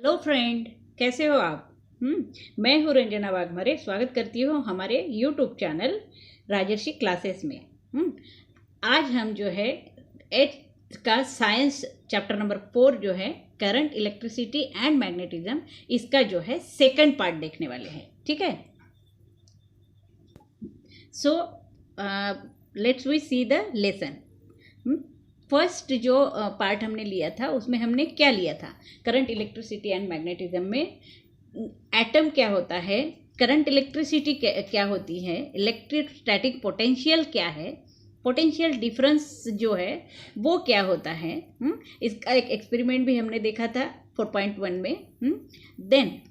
Hello friend, कैसे हो आप? मैं हूँ रंजना वाघमारे। स्वागत करती हूँ हमारे यूट्यूब चैनल राजर्षि क्लासेस में। आज हम जो है 8th का साइंस चैप्टर नंबर 4 जो है करंट, इलेक्ट्रिसिटी एंड मैग्नेटिज्म, इसका जो है सेकंड पार्ट देखने वाले हैं। ठीक है, so let's we see the lesson. First जो पार्ट हमने लिया था उसमें हमने क्या लिया था? करंट, इलेक्ट्रिसिटी एंड मैग्नेटिज्म में एटम क्या होता है, करंट इलेक्ट्रिसिटी क्या होती है, इलेक्ट्रोस्टैटिक पोटेंशियल क्या है, पोटेंशियल डिफरेंस जो है वो क्या होता है। इसका एक एक्सपेरिमेंट भी हमने देखा था 4.1 में। Then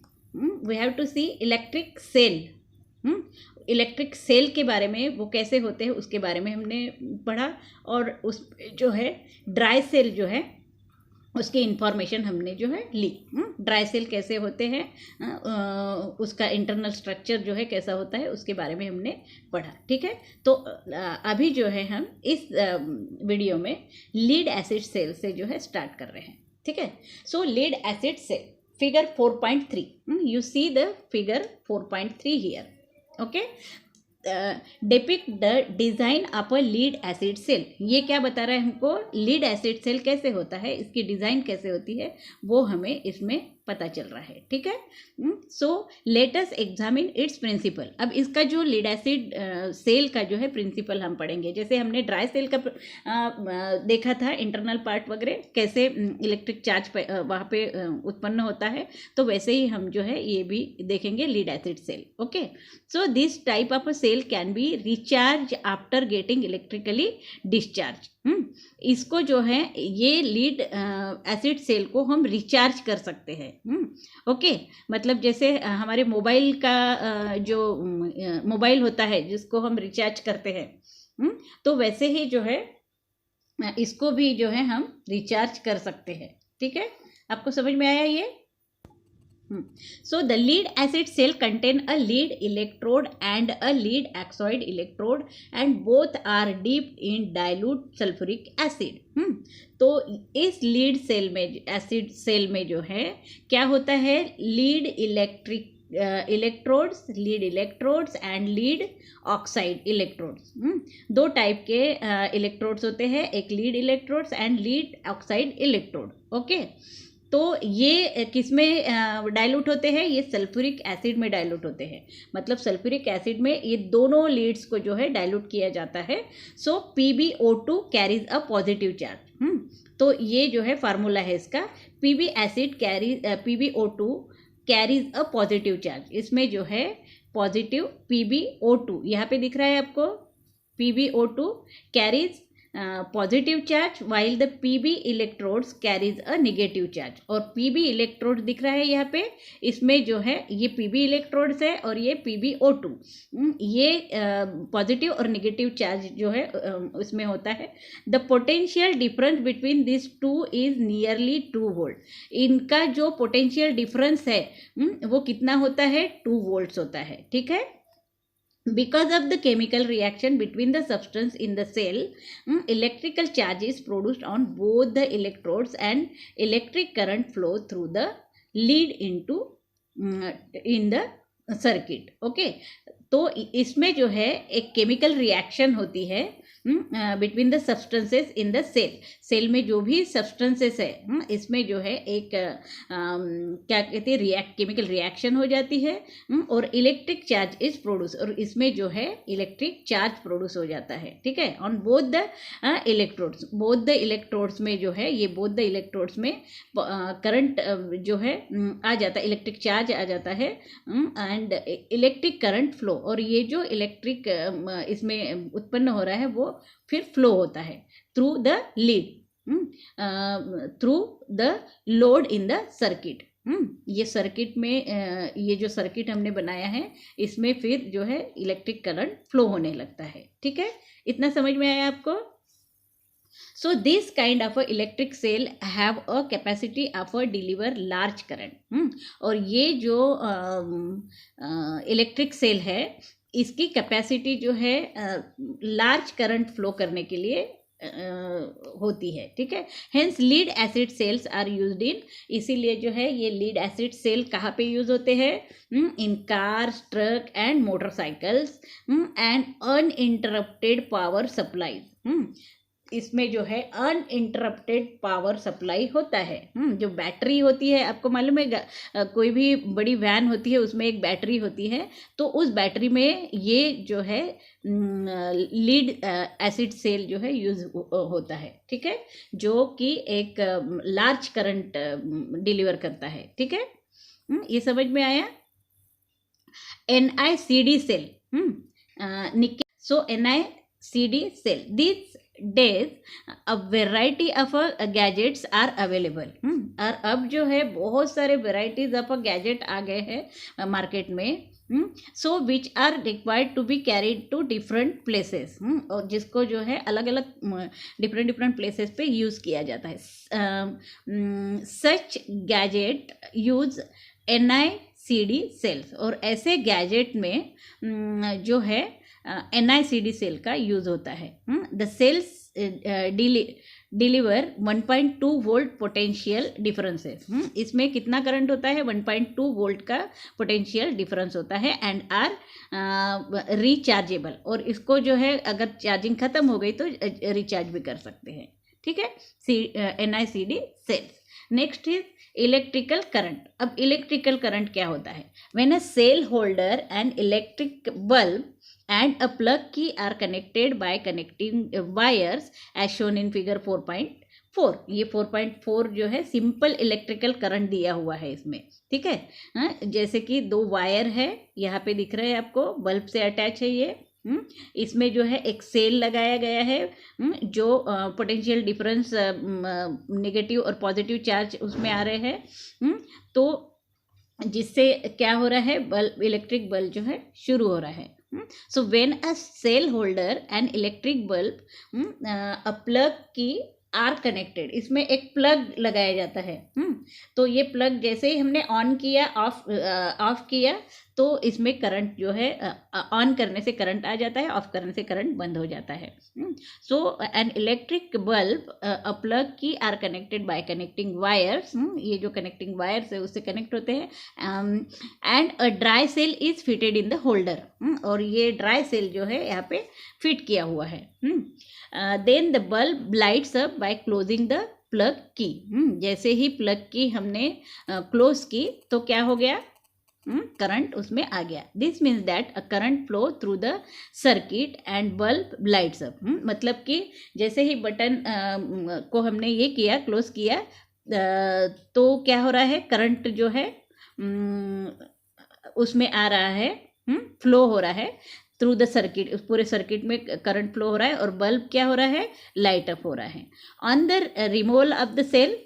we have to see electric cell. Electric cell के बारे में, वो कैसे होते हैं उसके बारे में हमने पढ़ा, और उस जो है ड्राई सेल जो है उसकी इंफॉर्मेशन हमने जो है ली। ड्राई सेल कैसे होते हैं, उसका इंटरनल स्ट्रक्चर जो है कैसा होता है उसके बारे में हमने पढ़ा। ठीक है, तो अभी जो है हम इस वीडियो में लीड एसिड सेल से जो है स्टार्ट कर रहे हैं। ठीक है, so lead acid cell figure 4.3, you see the figure 4.3 here. Okay, depict the design of a lead acid cell. ये क्या बता रहा है हमको, लीड एसिड सेल कैसे होता है, इसकी डिज़ाइन कैसे होती है वो हमें इसमें पता चल रहा है। ठीक है, so let us examine its principle. अब इसका जो लीड एसिड सेल का जो है प्रिंसिपल हम पढ़ेंगे। जैसे हमने ड्राई सेल का देखा था, इंटरनल पार्ट वगैरह कैसे इलेक्ट्रिक चार्ज वहाँ पे उत्पन्न होता है, तो वैसे ही हम जो है ये भी देखेंगे lead acid cell. Okay, so this type of a cell can be recharge after getting electrically discharge. इसको जो है ये लीड एसिड सेल को हम रिचार्ज कर सकते हैं। ओके, मतलब जैसे हमारे मोबाइल का जो मोबाइल होता है जिसको हम रिचार्ज करते हैं, तो वैसे ही जो है इसको भी जो है हम रिचार्ज कर सकते हैं। ठीक है, आपको समझ में आया ये? So the lead acid cell contain a lead electrode and a lead oxide electrode and both are dipped in dilute sulfuric acid. तो इस लीड सेल में, एसिड सेल में जो है क्या होता है, lead electrodes and lead oxide electrodes. दो टाइप के इलेक्ट्रोड्स होते हैं, एक lead electrodes and lead oxide electrode. Okay, तो ये किस में डाइल्यूट होते हैं, ये सल्फ्यूरिक एसिड में डाइल्यूट होते हैं। मतलब सल्फ्यूरिक एसिड में ये दोनों लीड्स को जो है डाइल्यूट किया जाता है। सो PbO2 carries a positive charge. तो ये जो है फार्मूला है इसका, PbO2 carries a positive charge. इसमें जो है पॉजिटिव PbO2 यहाँ पे दिख रहा है आपको, PbO2 carries positive charge while the Pb electrodes carries a negative charge. और Pb इलेक्ट्रोड दिख रहा है यहाँ पे, इसमें जो है ये Pb इलेक्ट्रोड्स है और ये PbO2, ये पॉजिटिव और नेगेटिव चार्ज जो है उसमें होता है। The potential difference between this two is nearly 2 volt. इनका जो पोटेंशियल डिफरेंस है वो कितना होता है, 2 वोल्ट्स होता है। ठीक है, because of the chemical reaction between the substance in the cell, electrical charge is produced on both the electrodes and electric current flow through the lead into in the circuit. Okay, तो इसमें जो है एक chemical reaction होती है between the substances in the cell. Cell में जो भी सब्सटेंसेस है इसमें जो है एक क्या कहते हैं, केमिकल रिएक्शन हो जाती है, और इलेक्ट्रिक चार्ज इज प्रोड्यूस, और इसमें जो है इलेक्ट्रिक चार्ज प्रोड्यूस हो जाता है। ठीक है, on both the electrodes, both the electrodes में जो है ये बोथ द इलेक्ट्रोड्स में करंट जो है आ जाता है, इलेक्ट्रिक चार्ज आ जाता है एंड इलेक्ट्रिक करंट फ्लो, और ये जो इलेक्ट्रिक इसमें उत्पन्न हो रहा है वो फिर फ्लो होता है through the lead, through the load in the circuit. ये सर्किट में ये जो सर्किट हमने बनाया है इसमें फिर जो है इलेक्ट्रिक करंट फ्लो होने लगता है। ठीक है, इतना समझ में आया आपको? So this kind of a electric cell have a capacity of a deliver large current। और ये जो इलेक्ट्रिक सेल है इसकी कैपेसिटी जो है लार्ज करंट फ्लो करने के लिए होती है, ठीक है। Hence lead acid cells are used in, इसीलिए जो है ये लीड एसिड सेल कहाँ पे यूज होते हैं, in cars, truck and motorcycles and uninterrupted power supply. इसमें जो है अनइंटरप्टेड पावर सप्लाई होता है। जो बैटरी होती है, आपको मालूम है कोई भी बड़ी वैन होती है उसमें एक बैटरी होती है, तो उस बैटरी में ये जो है लीड एसिड सेल जो है यूज होता है, ठीक है, जो कि एक लार्ज करंट डिलीवर करता है, ठीक है। ये समझ में आया। NICD cell, nickel, so NICD cell, this days a variety of gadgets are available। और अब जो है बहुत सारे वेराइटीज ऑफ गैजेट आ गए हैं मार्केट में, so which are required to be carried to different places, और जिसको जो है अलग अलग डिफरेंट प्लेसेस पे यूज़ किया जाता है। सच गैजेट यूज NICD सेल्स, और ऐसे गैजेट में जो है NICD सेल का यूज होता है। The cells deliver 1.2 volt potential differences, इसमें कितना करंट होता है, 1.2 वोल्ट का पोटेंशियल डिफरेंस होता है, एंड आर रिचार्जेबल, और इसको जो है अगर चार्जिंग खत्म हो गई तो रिचार्ज भी कर सकते हैं, ठीक है। NICD cells. Next is electrical current. अब इलेक्ट्रिकल करंट क्या होता है, when a cell holder and electric bulb and a plug key are connected by connecting wires as shown in figure 4.4। ये 4.4 जो है सिंपल इलेक्ट्रिकल करंट दिया हुआ है इसमें, ठीक है। जैसे कि दो वायर है, यहाँ पे दिख रहे हैं आपको, बल्ब से अटैच है ये। इसमें जो है एक सेल लगाया गया है, जो पोटेंशियल डिफरेंस नेगेटिव और पॉजिटिव चार्ज उसमें आ रहे हैं, तो जिससे क्या हो रहा है, बल्ब, इलेक्ट्रिक बल्ब जो है शुरू हो रहा है। So when a cell holder and electric bulb, a plug key are connected, इसमें एक प्लग लगाया जाता है। तो ये प्लग जैसे ही हमने ऑन किया, ऑफ किया, तो इसमें करंट जो है ऑन करने से करंट आ जाता है, ऑफ करने से करंट बंद हो जाता है। So an electric bulb, a plug key are connected by connecting wires, ये जो कनेक्टिंग वायर्स है उससे कनेक्ट होते हैं, and a dry cell is fitted in the holder, और ये ड्राई सेल जो है यहाँ पे फिट किया हुआ है। Then the bulb lights up by closing the plug key, जैसे ही प्लग की हमने क्लोज की तो क्या हो गया, करंट उसमें आ गया। This means that a current flow through the circuit and bulb lights up, मतलब कि जैसे ही बटन को हमने ये किया, क्लोज किया, तो क्या हो रहा है, करंट जो है उसमें आ रहा है, फ्लो हो रहा है थ्रू द सर्किट, उस पूरे सर्किट में करंट फ्लो हो रहा है, और बल्ब क्या हो रहा है, लाइट अप हो रहा है। On the removal of the cell,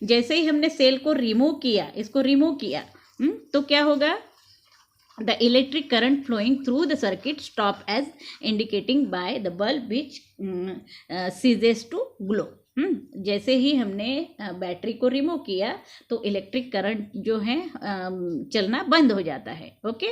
जैसे ही हमने सेल को रिमूव किया, इसको रिमूव किया, तो क्या होगा, the electric current flowing through the circuit stop as indicating by the bulb which ceases to glow. जैसे ही हमने बैटरी को रिमूव किया तो इलेक्ट्रिक करंट जो है चलना बंद हो जाता है। Okay,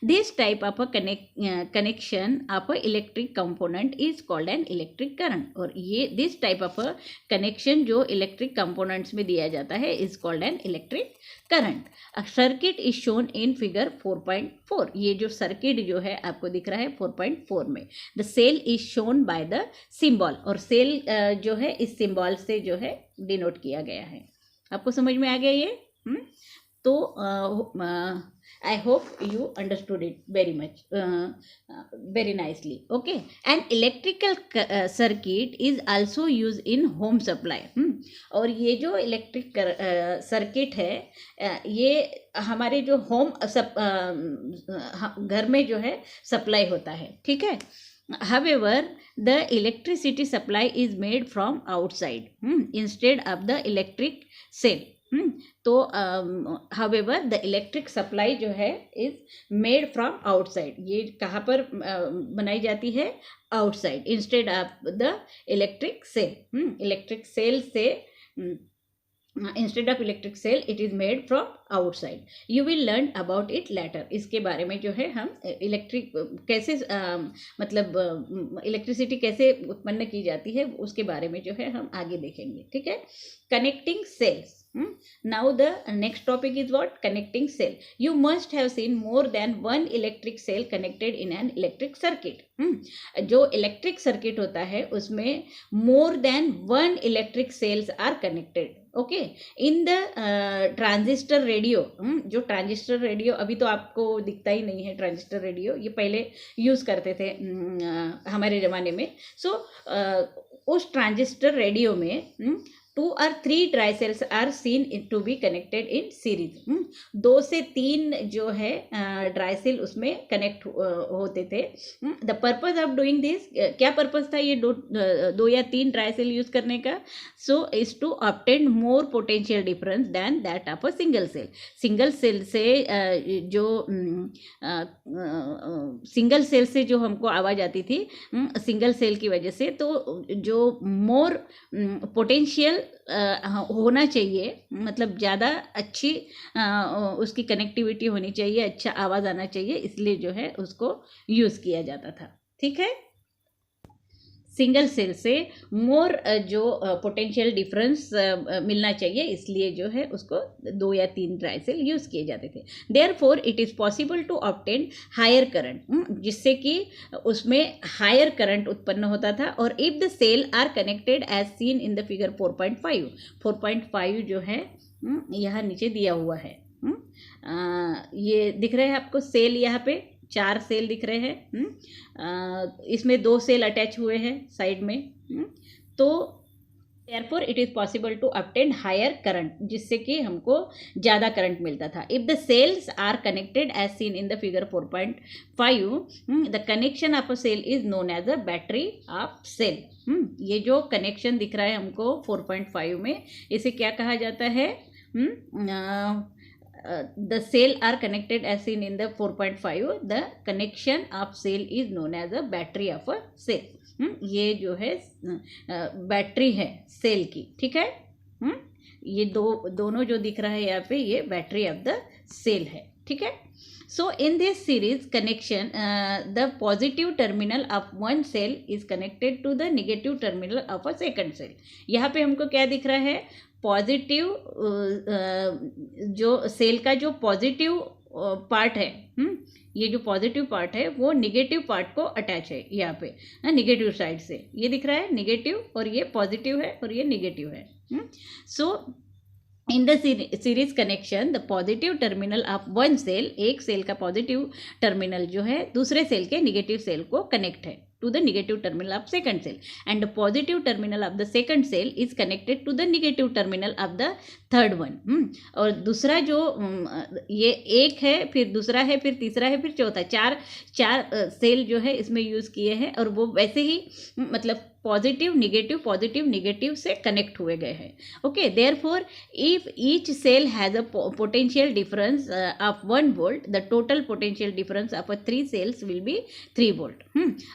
this type of a connection of a electric component is called an electric current, और ये this type of a connection जो इलेक्ट्रिक कंपोनेंट्स में दिया जाता है is called an electric current. A circuit is shown in figure 4.4, ये जो circuit जो है आपको दिख रहा है 4.4 में, the cell is shown by the symbol, और सेल जो है इस सिंबल से जो है डिनोट किया गया है। आपको समझ में आ गया ये? तो I hope you understood it very much, very nicely. Okay, an electrical circuit is also used in home supply. और ये जो इलेक्ट्रिक सर्किट है ये हमारे जो होम घर में जो है सप्लाई होता है, ठीक है। However, the electricity supply is made from outside instead of the electric cell. तो however the electric supply जो है is made from outside, ये कहाँ पर बनाई जाती है, instead of electric cell it is made from outside. You will learn about it later. इसके बारे में जो है हम इलेक्ट्रिक कैसे मतलब इलेक्ट्रिसिटी कैसे उत्पन्न की जाती है उसके बारे में जो है हम आगे देखेंगे. ठीक है. Connecting cells. Now the next topic is what? Connecting cell. You must have seen more than one electric cell connected in an electric circuit. जो इलेक्ट्रिक सर्किट होता है उसमें more than one electric cells are connected. Okay. In the transistor radio. जो transistor radio अभी तो आपको दिखता ही नहीं है. ट्रांजिस्टर रेडियो ये पहले यूज़ करते थे हमारे ज़माने में. सो उस ट्रांजिस्टर रेडियो में 2 or 3 dry cells are seen to be connected in series. 2 से 3 जो है ड्राई सेल उसमें कनेक्ट होते थे. The purpose of doing this, क्या पर्पज था ये 2 या 3 ड्राई सेल यूज करने का? So is to obtain more potential difference than that of a single cell. Single cell से जो सिंगल सेल से जो हमको आवाज़ आती थी सिंगल सेल की वजह से, तो जो मोर पोटेंशियल होना चाहिए, मतलब ज़्यादा अच्छी उसकी कनेक्टिविटी होनी चाहिए, अच्छा आवाज़ आना चाहिए, इसलिए जो है उसको यूज़ किया जाता था. ठीक है. सिंगल सेल से मोर जो पोटेंशियल डिफरेंस मिलना चाहिए, इसलिए जो है उसको 2 या 3 ड्राई सेल यूज़ किए जाते थे. Therefore it is possible to obtain higher current, जिससे कि उसमें हायर करंट उत्पन्न होता था. और if the cell are connected as seen in the figure 4.5 जो है यहाँ नीचे दिया हुआ है. ये दिख रहे हैं आपको सेल, यहाँ पे 4 सेल दिख रहे हैं. इसमें 2 सेल अटैच हुए हैं साइड में. तो therefore it is possible to obtain higher current, जिससे कि हमको ज़्यादा करंट मिलता था. If the cells are connected as seen in the figure 4.5, the connection of a cell is known as a battery of cell. ये जो connection दिख रहा है हमको 4.5 में, इसे क्या कहा जाता है? The cell are connected as seen in the 4.5. The connection of cell is known as a battery of a cell. ये जो है बैटरी है सेल की. ठीक है. ये दोनों जो दिख रहा है यहाँ पे, ये बैटरी ऑफ द सेल है. ठीक है. So in this series connection, the positive terminal of one cell is connected to the negative terminal of a second cell. यहाँ पे हमको क्या दिख रहा है? पॉजिटिव जो सेल का जो पॉजिटिव पार्ट है, ये जो पॉजिटिव पार्ट है वो निगेटिव पार्ट को अटैच है यहाँ पे निगेटिव साइड से. ये दिख रहा है निगेटिव, और ये पॉजिटिव है और ये निगेटिव है. So in the series connection the positive terminal of one cell, एक सेल का पॉजिटिव टर्मिनल जो है दूसरे सेल के निगेटिव सेल को कनेक्ट है to the negative terminal of second cell, and the positive terminal of the second cell is connected to the negative terminal of the third one. और दूसरा जो ये एक है, फिर दूसरा है, फिर तीसरा है, फिर चौथा, चार सेल जो है इसमें यूज़ किए हैं, और वो वैसे ही मतलब पॉजिटिव निगेटिव से कनेक्ट हुए गए हैं. Okay. Therefore if each cell has a potential difference of 1 volt, the total potential difference of 3 cells will be 3 volt.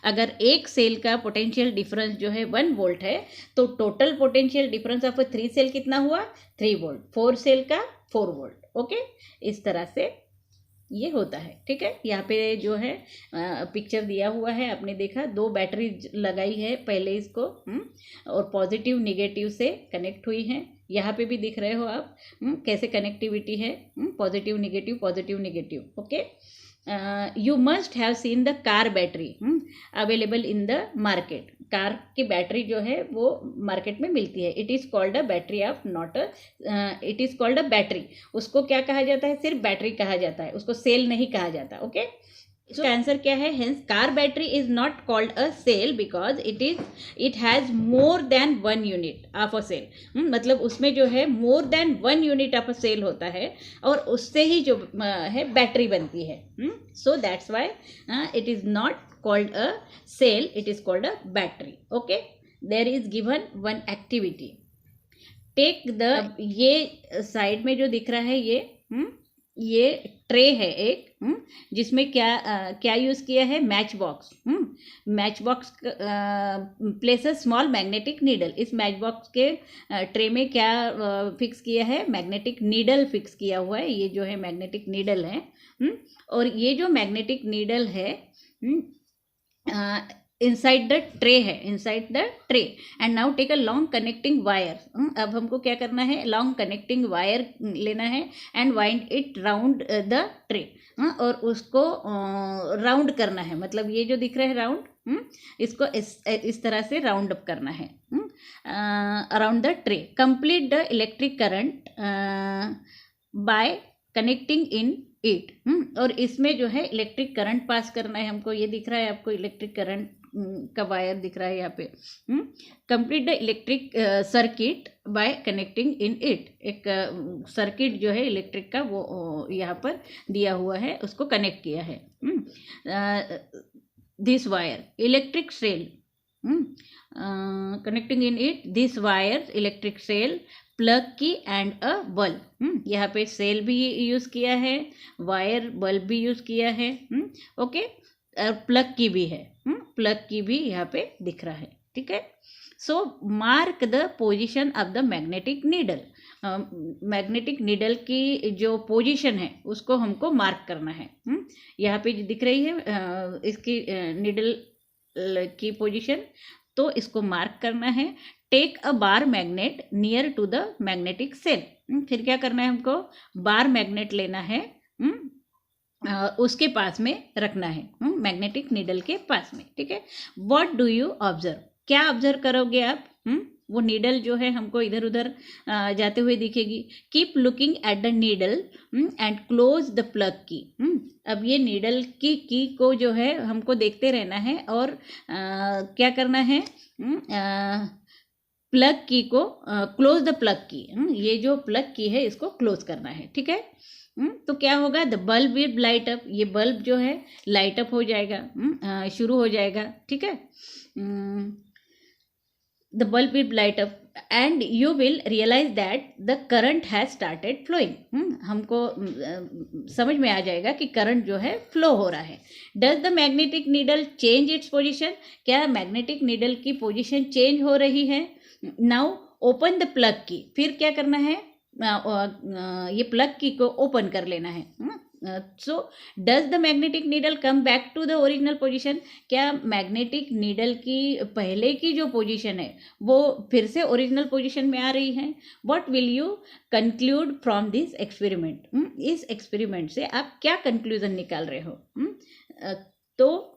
अगर एक सेल का पोटेंशियल डिफरेंस जो है 1 वोल्ट है, तो total potential difference of 3 cell कितना हुआ? 3 वोल्ट. 4 सेल का 4 वोल्ट. ओके. इस तरह से ये होता है. ठीक है. यहाँ पे जो है पिक्चर दिया हुआ है, आपने देखा 2 बैटरी लगाई है पहले इसको, और पॉजिटिव निगेटिव से कनेक्ट हुई हैं. यहाँ पे भी दिख रहे हो आप कैसे कनेक्टिविटी है, positive negative. Okay. You must have seen the car battery available in the market. Car की बैटरी जो है वो मार्केट में मिलती है. It is called a battery of not it is called a battery. उसको क्या कहा जाता है? सिर्फ बैटरी कहा जाता है, उसको सेल नहीं कहा जाता. ओके. इसका आंसर क्या है? Hence car battery is not called a cell because it has more than 1 unit of a cell. मतलब उसमें जो है more than 1 unit of a cell होता है, और उससे ही जो है बैटरी बनती है. So that's why it is not called a cell, it is called a battery. Okay. There is given one activity. Take the ये साइड में जो दिख रहा है ये ये ट्रे है एक, जिसमें क्या यूज़ किया है, match box. Match box place a small magnetic needle. इस मैच बॉक्स के ट्रे में क्या फिक्स किया है, मैग्नेटिक नीडल फिक्स किया हुआ है। ये जो है मैग्नेटिक नीडल है। और ये जो मैग्नेटिक नीडल है इनसाइड द ट्रे है, inside the tray. And now take a long connecting wire. अब हमको क्या करना है, लॉन्ग कनेक्टिंग वायर लेना है and wind it round the tray. और उसको राउंड करना है, मतलब ये जो दिख रहा है राउंड, इसको इस तरह से राउंड अप करना है around the tray. Complete the electric current by connecting in it. और इसमें जो है इलेक्ट्रिक करंट पास करना है हमको। ये दिख रहा है आपको, इलेक्ट्रिक करंट का वायर दिख रहा है यहाँ पे। Complete the electric circuit by connecting in it. एक सर्किट जो है इलेक्ट्रिक का वो यहाँ पर दिया हुआ है, उसको कनेक्ट किया है। This wire electric cell connecting in it, this wire electric cell, plug key and a bulb. यहाँ पे सेल भी यूज़ किया है, वायर बल्ब भी यूज़ किया है। ओके, और प्लग की भी है, प्लग की भी यहाँ पे दिख रहा है। ठीक है, so mark the position of the magnetic needle. Magnetic needle की जो पोजीशन है उसको हमको मार्क करना है। यहाँ पे जो दिख रही है इसकी नीडल की पोजीशन, तो इसको मार्क करना है। Take a bar magnet near to the magnetic cell. फिर क्या करना है हमको, बार मैग्नेट लेना है, उसके पास में रखना है, मैग्नेटिक नीडल के पास में। ठीक है, व्हाट डू यू ऑब्जर्व, क्या ऑब्जर्व करोगे आप, वो नीडल जो है हमको इधर उधर जाते हुए दिखेगी। Keep looking at the needle and close the plug की। अब ये नीडल की को जो है हमको देखते रहना है और क्या करना है, प्लग की को क्लोज द प्लग की। ये जो प्लग की है इसको क्लोज करना है। ठीक है, तो क्या होगा, the bulb will light up. ये बल्ब जो है लाइट अप हो जाएगा, शुरू हो जाएगा। ठीक है, the bulb will light up and you will realize that the current has started flowing। हमको समझ में आ जाएगा कि करंट जो है फ्लो हो रहा है। does the magnetic needle change its position, क्या मैग्नेटिक नीडल की पोजीशन चेंज हो रही है। now open the plug की, फिर क्या करना है, ये प्लग की को ओपन कर लेना है। So does the magnetic needle come back to the original position, क्या मैग्नेटिक नीडल की पहले की जो पोजीशन है वो फिर से ओरिजिनल पोजीशन में आ रही है। What will you conclude from this experiment, इस एक्सपेरिमेंट से आप क्या कंक्लूजन निकाल रहे हो। तो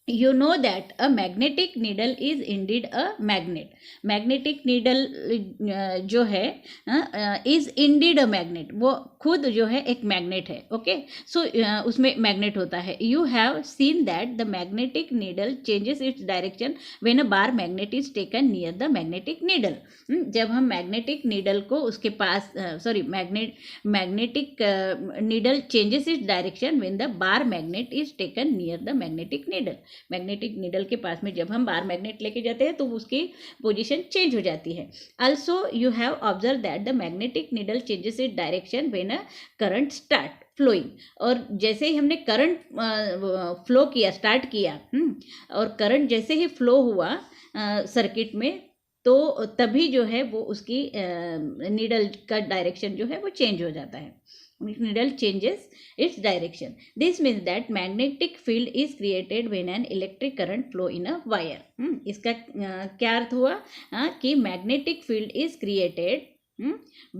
you know that a magnetic needle is indeed a magnet। Magnetic needle जो है is indeed a magnet, वो खुद जो है एक मैग्नेट है। ओके, सो उसमें मैग्नेट होता है। you have seen that the magnetic needle changes its direction when a bar magnet is taken near the magnetic needle। जब हम मैग्नेटिक नीडल को उसके पास magnetic needle changes its direction when the bar magnet is taken near the magnetic needle। Magnetic needle के पास में जब हम bar magnet लेके जाते हैं तो उसकी पोजीशन चेंज हो जाती है। Also you have observe that the magnetic needle changes it direction when a current start flowing. और जैसे ही हमने करंट फ्लो किया, स्टार्ट किया, और करंट जैसे ही फ्लो हुआ सर्किट में, तो तभी जो है वो उसकी नीडल का डायरेक्शन जो है वो चेंज हो जाता है। needle changes its direction। This means that magnetic field is created when an electric current flow in a wire। इसका क्या अर्थ हुआ कि magnetic field is created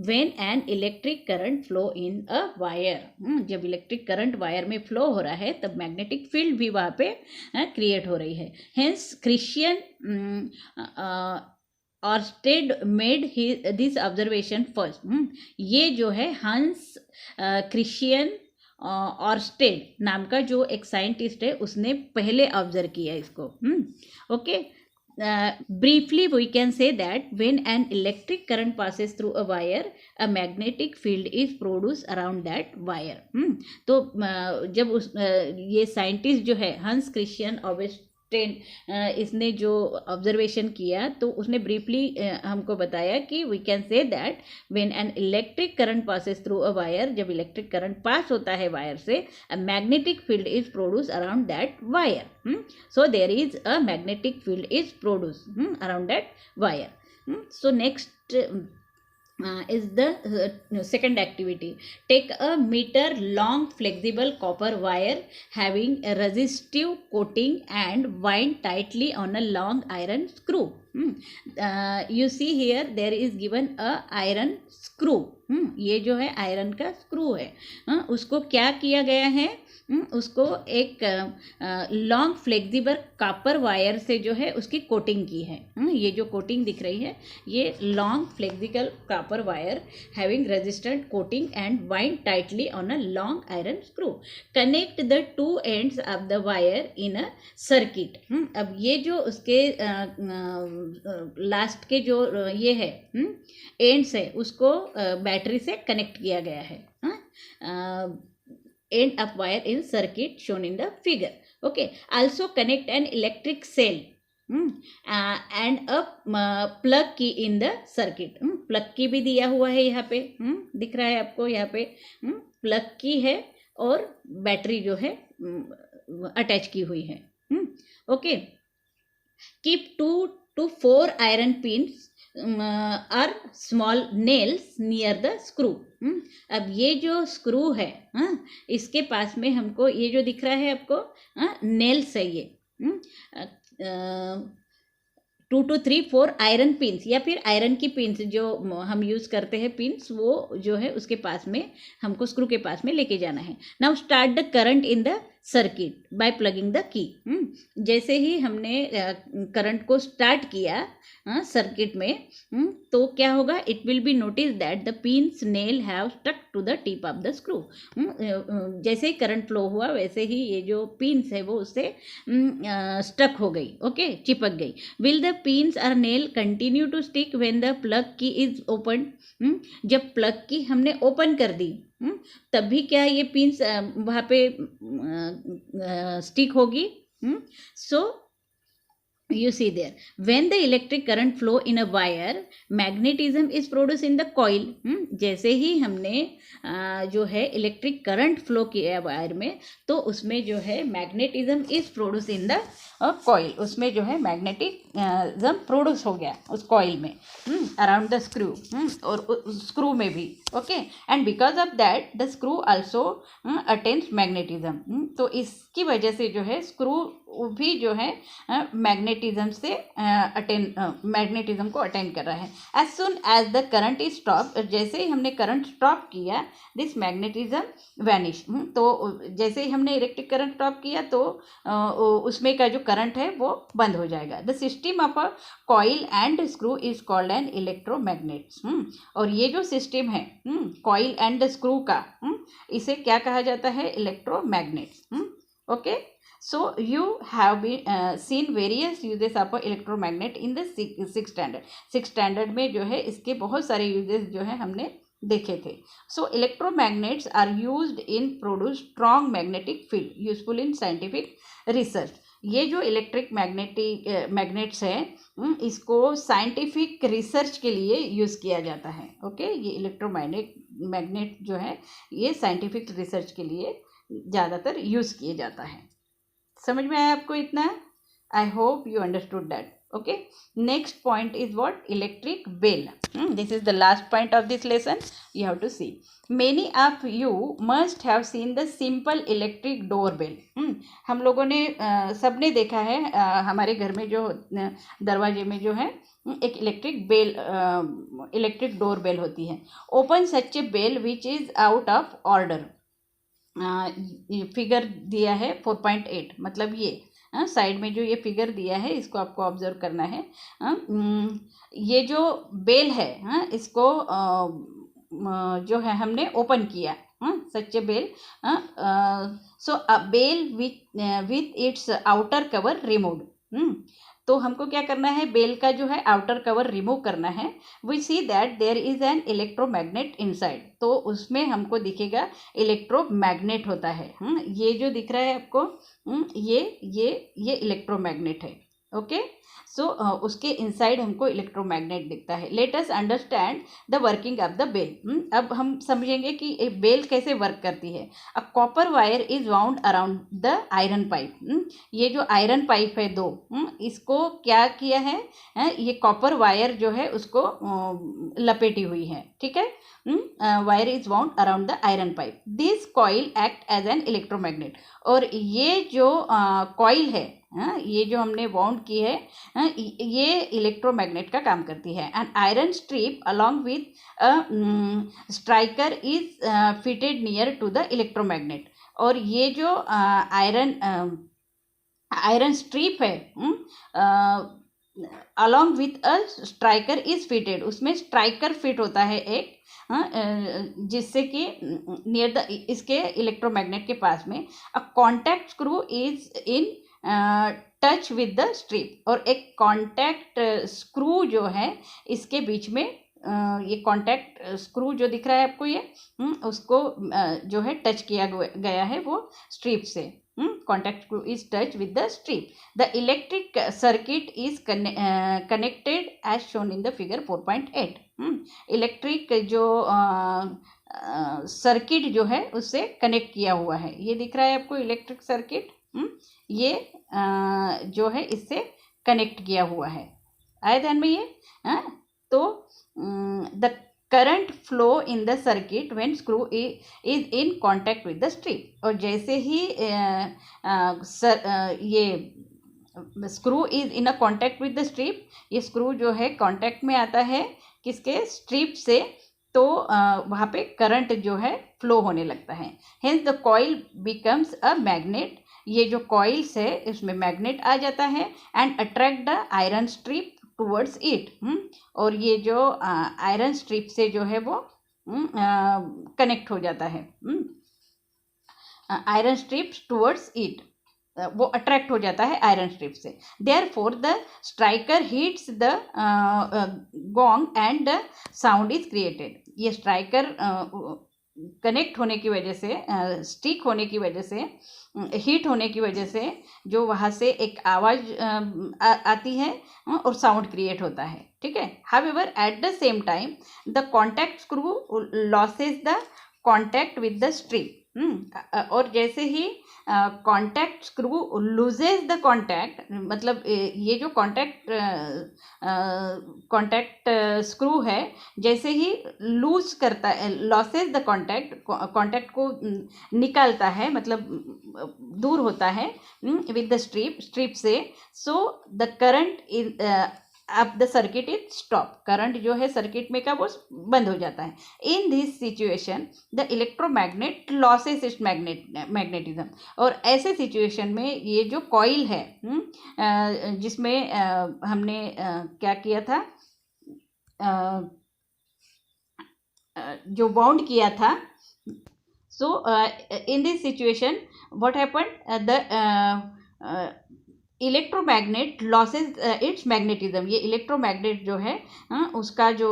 when an electric current flow in a wire। जब electric current wire में flow हो रहा है तब मैग्नेटिक फील्ड भी वहाँ पे क्रिएट हो रही है। Hence Christian Oersted made this observation first. ये जो है हंस क्रिश्चियन ऑर्स्टेड नाम का जो एक साइंटिस्ट है उसने पहले ऑब्जर्व किया इसको। Okay, briefly we can say that when an electric current passes through a wire a magnetic field is produced around that wire। तो जब उस ये साइंटिस्ट जो है हंस क्रिश्चियन इसने जो ऑब्जर्वेशन किया तो उसने ब्रीफली हमको बताया कि we can say that when an electric current passes through a wire, जब इलेक्ट्रिक करंट पास होता है वायर से, a magnetic field is produce around that wire. So there is a magnetic field is produced around that wire. So next is the second activity. Take a meter long flexible copper wire having a resistive coating and wind tightly on a long iron screw. You see here there is given a iron screw. ये जो है iron का screw है. उसको क्या किया गया है, उसको एक लॉन्ग फ्लेक्सिबल कॉपर वायर से जो है उसकी कोटिंग की है. ये जो कोटिंग दिख रही है ये long flexible copper wire having resistant coating and wind tightly on a long iron screw. Connect the two ends of the wire in a circuit. अब ये जो उसके लास्ट के जो ये है एंड्स है उसको बैटरी से कनेक्ट किया गया है. End of wire in circuit shown in the figure. Okay, also connect an electric cell and a plug key in the circuit. plug key भी दिया हुआ है यहाँ पे, दिख रहा है आपको यहाँ पे. plug key है और बैटरी जो है अटैच की हुई है. Okay, keep 2 to 4 iron pins और small nails near the screw. अब ये जो स्क्रू है इसके पास में हमको ये जो दिख रहा है आपको नेल्स है ये. 2 to 3 4 आयरन पिंस या फिर आयरन की पिंस जो हम यूज़ करते हैं पिंस, वो जो है उसके पास में हमको स्क्रू के पास में लेके जाना है. Now start the current in the circuit by plugging the key. जैसे ही हमने करंट को स्टार्ट किया सर्किट में, तो क्या होगा, it will be notice that the pins nail have stuck to the tip of the screw. जैसे ही करंट फ्लो हुआ वैसे ही ये जो पिंस है वो उससे स्टक हो गई. ओके, चिपक गई. Will the pins are nail continue to stick when the plug key is open. जब प्लग की हमने ओपन कर दी तभी क्या ये पिंस वहाँ पे स्टिक होगी. सो you see there, when the electric current flow in a wire, magnetism is produced in the coil. जैसे ही हमने जो है इलेक्ट्रिक करंट फ्लो किया वायर में, तो उसमें जो है magnetism is produce in the coil. उसमें जो है मैग्नेटिज्म प्रोड्यूस हो गया उस कॉइल में अराउंड द स्क्रू और स्क्रू में भी. Okay, and because of that the screw also attains magnetism. तो इसकी वजह से जो है स्क्रू भी जो है मैग्नेटिज्म से मैग्नेटिज्म को अटेंड कर रहा है. As soon as the current is stop, जैसे ही हमने करंट स्टॉप किया दिस मैग्नेटिज्म वैनिश. तो जैसे ही हमने इलेक्ट्रिक करंट स्टॉप किया तो उसमें का जो करंट है वो बंद हो जाएगा. The system of a coil and screw is called an electromagnets. और ये जो सिस्टम है कॉइल एंड स्क्रू का, इसे क्या कहा जाता है, electromagnets. Okay, so you have been seen various uses of electromagnet in the sixth standard. Six standard में जो है इसके बहुत सारे यूजेस जो है हमने देखे थे. So electromagnets are used in produce strong magnetic field useful in scientific research. ये जो इलेक्ट्रिक मैग्नेट्स है इसको साइंटिफिक रिसर्च के लिए यूज़ किया जाता है. ओके, ये इलेक्ट्रोमैग्नेट जो है ये साइंटिफिक रिसर्च के लिए ज़्यादातर यूज़ किया जाता है. समझ में आया आपको इतना? I hope you understood that. Okay, next point is what, electric bell. This is the last point of this lesson. You have to see, many of you must have seen the simple electric door bell. हम लोगों ने सबने देखा है हमारे घर में जो दरवाजे में जो है एक इलेक्ट्रिक डोर बेल होती है. Open such a bell which is out of order. Figure दिया है 4.8, मतलब ये साइड में जो ये फिगर दिया है इसको आपको ऑब्जर्व करना है. ये जो बेल है इसको जो है हमने ओपन किया, such a bell. So a bell with its outer cover removed. तो हमको क्या करना है, बेल का जो है आउटर कवर रिमूव करना है। We see that there is an electromagnet inside, तो उसमें हमको दिखेगा इलेक्ट्रोमैग्नेट होता है। ये जो दिख रहा है आपको, ये इलेक्ट्रोमैग्नेट है। ओके, सो उसके इनसाइड हमको इलेक्ट्रोमैग्नेट दिखता है। Let us understand the working of the bell. अब हम समझेंगे कि एक बेल कैसे वर्क करती है। A copper wire is wound around the iron pipe. ये जो आयरन पाइप है दो, इसको क्या किया है, ये कॉपर वायर जो है उसको लपेटी हुई है, ठीक है। Wire is wound around the iron pipe. This coil act as an electromagnet, और ये जो कॉइल है, ये जो हमने वाउंड की है, ये इलेक्ट्रोमैग्नेट का काम करती है। And iron strip along with striker is fitted near to the electromagnet, और ये जो आयरन स्ट्रिप है along with a striker is fitted, उसमें स्ट्राइकर फिट होता है एक, जिससे कि नियर द, इसके इलेक्ट्रोमैग्नेट के पास में a contact screw is in touch with the strip, और एक कॉन्टैक्ट स्क्रू जो है इसके बीच में, ये कॉन्टैक्ट स्क्रू जो दिख रहा है आपको, ये उसको जो है टच किया गया है वो स्ट्रिप से। Contact screw is touch with the strip. The electric circuit is connected as shown in the figure 4.8। Electric जो सर्किट जो है उससे कनेक्ट किया हुआ है, ये दिख रहा है आपको इलेक्ट्रिक सर्किट, ये जो है इससे कनेक्ट किया हुआ है। आए ध्यान में ये, तो the current flow in the circuit when screw is in contact with the strip, और जैसे ही ये screw is in a contact with the strip, ये स्क्रू जो है कांटेक्ट में आता है किसके, स्ट्रिप से, तो वहाँ पे करंट जो है फ्लो होने लगता है। Hence the coil becomes a magnet, ये जो कॉइल्स है इसमें मैग्नेट आ जाता है, and attract the iron strip towards it, और ये जो आयरन स्ट्रिप से जो है वो कनेक्ट हो जाता है, आयरन स्ट्रिप टूवर्ड्स इट, वो अट्रैक्ट हो जाता है आयरन स्ट्रिप से। Therefore the striker hits the gong and the sound is created. ये स्ट्राइकर कनेक्ट होने की वजह से, स्टिक होने की वजह से, हीट होने की वजह से जो वहाँ से एक आवाज़ आती है और साउंड क्रिएट होता है, ठीक है। However at the same time the contact screw loses the contact with the strip, और जैसे ही contact screw loses the contact, मतलब ये जो कॉन्टैक्ट स्क्रू है जैसे ही लूज करता है, लॉसेज द कॉन्टैक्ट को निकालता है, मतलब दूर होता है विद द स्ट्रिप से, सो द करंट इज अब the circuit is stop, current जो है सर्किट में का वो बंद हो जाता है। इन this situation the electromagnet losses it's magnetism, और ऐसे सिचुएशन में ये जो कॉइल है जिसमें हमने क्या किया था, जो बाउंड किया था, so in this situation what happened, the electromagnet loses its magnetism, ये इलेक्ट्रोमैग्नेट जो है उसका जो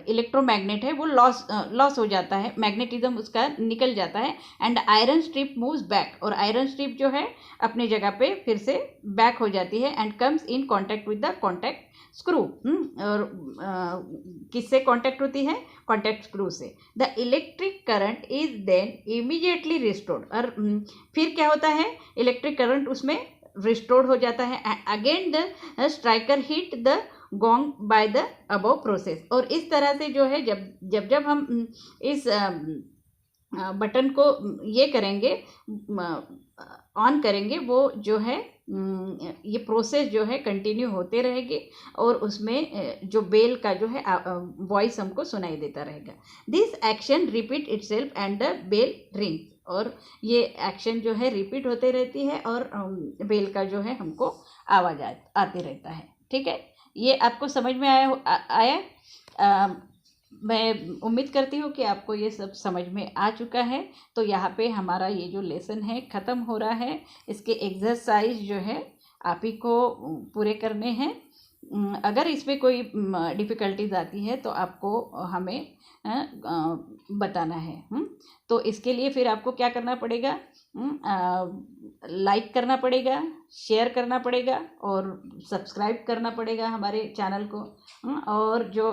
इलेक्ट्रोमैग्नेट है वो लॉस हो जाता है, मैग्नेटिज्म उसका निकल जाता है, and iron strip moves back, और आयरन स्ट्रिप जो है अपनी जगह पे फिर से बैक हो जाती है, and comes in contact with the contact screw, और किससे कांटेक्ट होती है, कांटेक्ट स्क्रू से। The electric current is then immediately restored, और फिर क्या होता है, इलेक्ट्रिक करंट उसमें रिस्टोर्ड हो जाता है, again the striker hit the gong by the above process, और इस तरह से जो है जब हम इस बटन को ये करेंगे, ऑन करेंगे, वो जो है ये प्रोसेस जो है कंटिन्यू होते रहेगी, और उसमें जो बेल का जो है वॉइस हमको सुनाई देता रहेगा। This action repeat itself and the bell ring, और ये एक्शन जो है रिपीट होते रहती है और बेल का जो है हमको आवाज़ आते रहता है, ठीक है। ये आपको समझ में आया? मैं उम्मीद करती हूँ कि आपको ये सब समझ में आ चुका है। तो यहाँ पे हमारा ये जो लेसन है ख़त्म हो रहा है। इसके एक्सरसाइज जो है आप ही को पूरे करने हैं। अगर इसमें कोई डिफ़िकल्टीज आती है तो आपको हमें बताना है। तो इसके लिए फिर आपको क्या करना पड़ेगा, लाइक करना पड़ेगा, शेयर करना पड़ेगा और सब्सक्राइब करना पड़ेगा हमारे चैनल को। और जो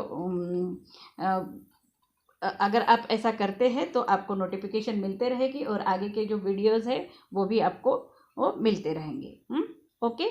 अगर आप ऐसा करते हैं तो आपको नोटिफिकेशन मिलते रहेगी और आगे के जो वीडियोस है वो भी आपको मिलते रहेंगे। ओके।